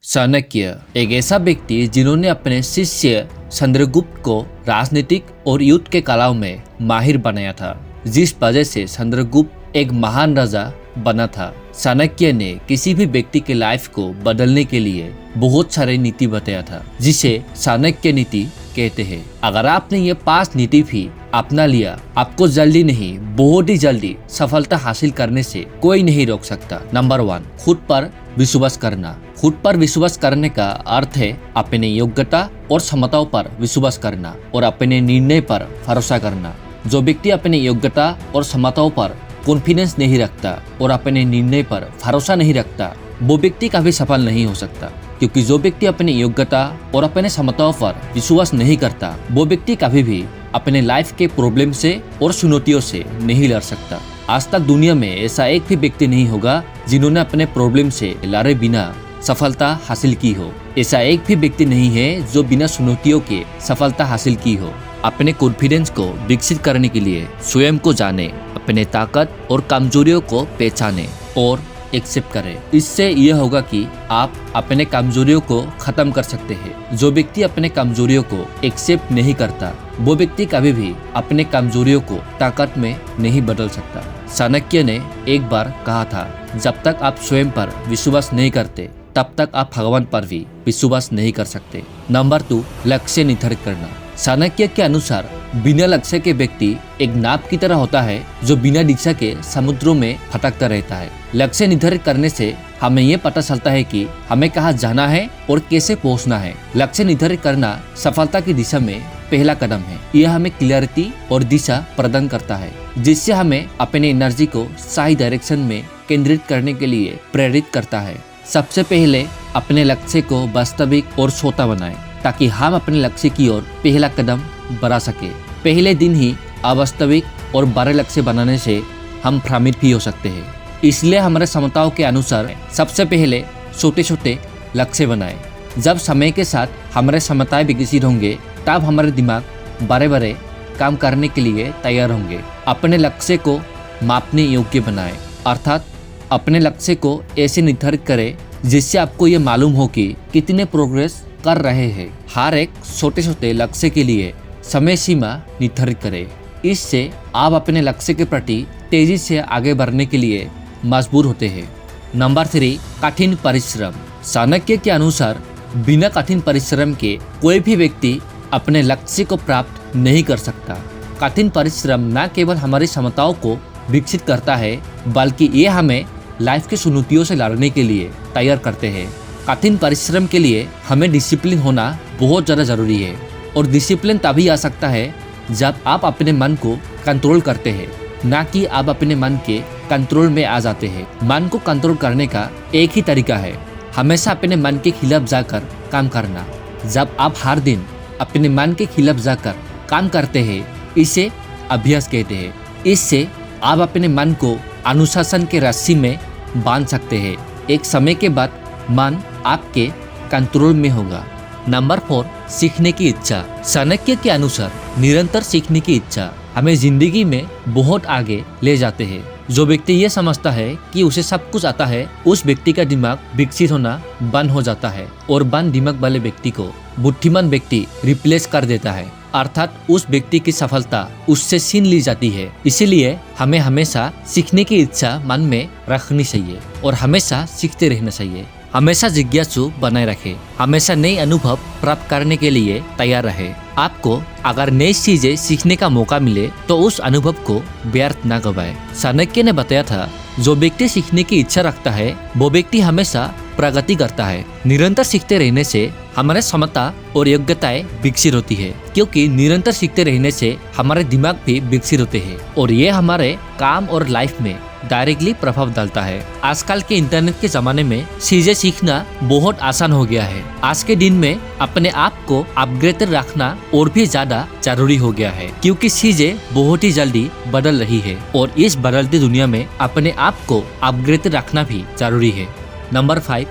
चाणक्य एक ऐसा व्यक्ति जिन्होंने अपने शिष्य चंद्रगुप्त को राजनीतिक और युद्ध के कलाओं में माहिर बनाया था, जिस वजह से चंद्रगुप्त एक महान राजा बना था। चाणक्य ने किसी भी व्यक्ति के लाइफ को बदलने के लिए बहुत सारे नीति बताया था, जिसे चाणक्य नीति कहते हैं। अगर आपने ये 5 नीति भी अपना लिया, आपको जल्दी नहीं बहुत ही जल्दी सफलता हासिल करने से कोई नहीं रोक सकता। नंबर 1, खुद पर विश्वास करना। खुद पर विश्वास करने का अर्थ है अपने योग्यता और क्षमताओं पर विश्वास करना और अपने निर्णय पर भरोसा करना। जो व्यक्ति अपनी योग्यता और क्षमताओं पर कॉन्फिडेंस नहीं रखता और अपने निर्णय पर भरोसा नहीं रखता, वो व्यक्ति कभी सफल नहीं हो सकता। क्योंकि जो व्यक्ति अपनी योग्यता और अपने क्षमताओं पर विश्वास नहीं करता, वो व्यक्ति कभी भी अपने लाइफ के प्रॉब्लम से और चुनौतियों से नहीं लड़ सकता। आज तक दुनिया में ऐसा एक भी व्यक्ति नहीं होगा जिन्होंने अपने प्रॉब्लम से लड़े बिना सफलता हासिल की हो। ऐसा एक भी व्यक्ति नहीं है जो बिना चुनौतियों के सफलता हासिल की हो। अपने कॉन्फिडेंस को विकसित करने के लिए स्वयं को जाने, अपने ताकत और कमजोरियों को पहचाने और एक्सेप्ट करें। इससे यह होगा कि आप अपने कमजोरियों को खत्म कर सकते हैं। जो व्यक्ति अपने कमजोरियों को एक्सेप्ट नहीं करता, वो व्यक्ति कभी भी अपने कमजोरियों को ताकत में नहीं बदल सकता। चाणक्य ने एक बार कहा था, जब तक आप स्वयं पर विश्वास नहीं करते, तब तक आप भगवान पर भी विश्वास नहीं कर सकते। नंबर 2, लक्ष्य निर्धारित करना। चाणक्य के अनुसार बिना लक्ष्य के व्यक्ति एक नाव की तरह होता है जो बिना दिशा के समुद्रों में भटकता रहता है। लक्ष्य निर्धारित करने से हमें ये पता चलता है कि हमें कहाँ जाना है और कैसे पहुँचना है। लक्ष्य निर्धारित करना सफलता की दिशा में पहला कदम है। यह हमें क्लियरिटी और दिशा प्रदान करता है, जिससे हमें अपनी एनर्जी को सही डायरेक्शन में केंद्रित करने के लिए प्रेरित करता है। सबसे पहले अपने लक्ष्य को वास्तविक और छोटा बनाएं, ताकि हम अपने लक्ष्य की ओर पहला कदम बढ़ा सके। पहले दिन ही अवास्तविक और बड़े लक्ष्य बनाने से हम भ्रमित भी हो सकते हैं। इसलिए हमारे क्षमताओं के अनुसार सबसे पहले छोटे छोटे लक्ष्य बनाएं। जब समय के साथ हमारे क्षमताएं विकसित होंगे, तब हमारे दिमाग बड़े बड़े काम करने के लिए तैयार होंगे। अपने लक्ष्य को मापने योग्य बनाएं, अर्थात अपने लक्ष्य को ऐसे निर्धारित करें जिससे आपको ये मालूम हो कि कितने प्रोग्रेस कर रहे हैं। हर एक छोटे छोटे लक्ष्य के लिए समय सीमा निर्धारित करें। इससे आप अपने लक्ष्य के प्रति तेजी से आगे बढ़ने के लिए मजबूर होते हैं। नंबर 3, कठिन परिश्रम। चाणक्य के अनुसार बिना कठिन परिश्रम के कोई भी व्यक्ति अपने लक्ष्य को प्राप्त नहीं कर सकता। कठिन परिश्रम न केवल हमारी क्षमताओं को विकसित करता है, बल्कि ये हमें लाइफ की चुनौतियों से लड़ने के लिए तैयार करते हैं। कठिन परिश्रम के लिए हमें डिसिप्लिन होना बहुत ज़्यादा ज़रूरी है, और डिसिप्लिन तभी आ सकता है जब आप अपने मन को कंट्रोल करते हैं, ना कि आप अपने मन के कंट्रोल में आ जाते हैं। मन को कंट्रोल करने का एक ही तरीका है, हमेशा अपने मन के खिलाफ जाकर काम करना। जब आप हर दिन अपने मन के खिलाफ जाकर काम करते हैं, इसे अभ्यास कहते हैं। इससे आप अपने मन को अनुशासन के रस्सी में बांध सकते हैं। एक समय के बाद मन आपके कंट्रोल में होगा। नंबर 4, सीखने की इच्छा। चाणक्य के अनुसार निरंतर सीखने की इच्छा हमें जिंदगी में बहुत आगे ले जाते हैं। जो व्यक्ति ये समझता है कि उसे सब कुछ आता है, उस व्यक्ति का दिमाग विकसित होना बंद हो जाता है, और बंद दिमाग वाले व्यक्ति को बुद्धिमान व्यक्ति रिप्लेस कर देता है, अर्थात उस व्यक्ति की सफलता उससे छीन ली जाती है। इसीलिए हमें हमेशा सीखने की इच्छा मन में रखनी चाहिए और हमेशा सीखते रहना चाहिए। हमेशा जिज्ञासु बनाए रखें, हमेशा नए अनुभव प्राप्त करने के लिए तैयार रहे। आपको अगर नई चीजें सीखने का मौका मिले तो उस अनुभव को व्यर्थ न गवाएं। चाणक्य ने बताया था, जो व्यक्ति सीखने की इच्छा रखता है वो व्यक्ति हमेशा प्रगति करता है। निरंतर सीखते रहने से हमारे क्षमता और योग्यताएं विकसित होती है, क्योंकि निरंतर सीखते रहने से हमारे दिमाग भी विकसित होते हैं, और ये हमारे काम और लाइफ में डायरेक्टली प्रभाव डालता है। आजकल के इंटरनेट के जमाने में चीजें सीखना बहुत आसान हो गया है। आज के दिन में अपने आप को अपग्रेडेड रखना और भी ज्यादा जरूरी हो गया है, क्योंकि चीजें बहुत ही जल्दी बदल रही है, और इस बदलती दुनिया में अपने आप को अपग्रेडेड रखना भी जरूरी है। नंबर 5,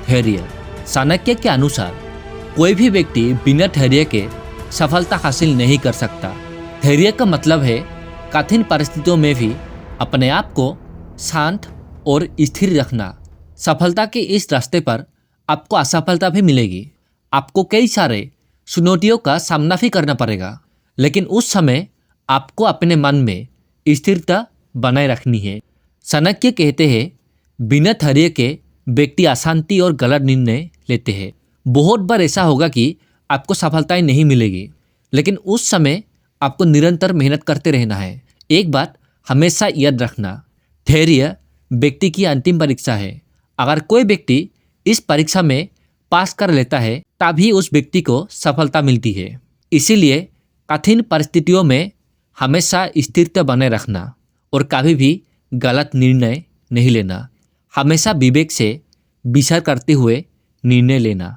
धैर्य। चाणक्य के अनुसार कोई भी व्यक्ति बिना धैर्य के सफलता हासिल नहीं कर सकता। धैर्य का मतलब है कठिन परिस्थितियों में भी अपने आप को शांत और स्थिर रखना। सफलता के इस रास्ते पर आपको असफलता भी मिलेगी। आपको कई सारे चुनौतियों का सामना भी करना पड़ेगा, लेकिन उस समय आपको अपने मन में स्थिरता बनाए रखनी है। चाणक्य कहते हैं, बिना धैर्य के व्यक्ति अशांति और गलत निर्णय लेते हैं। बहुत बार ऐसा होगा कि आपको सफलताएं नहीं मिलेगी, लेकिन उस समय आपको निरंतर मेहनत करते रहना है। एक बात हमेशा याद रखना, धैर्य व्यक्ति की अंतिम परीक्षा है। अगर कोई व्यक्ति इस परीक्षा में पास कर लेता है, तभी उस व्यक्ति को सफलता मिलती है। इसीलिए कठिन परिस्थितियों में हमेशा स्थिरता बनाए रखना और कभी भी गलत निर्णय नहीं लेना। हमेशा विवेक से विचार करते हुए निर्णय लेना।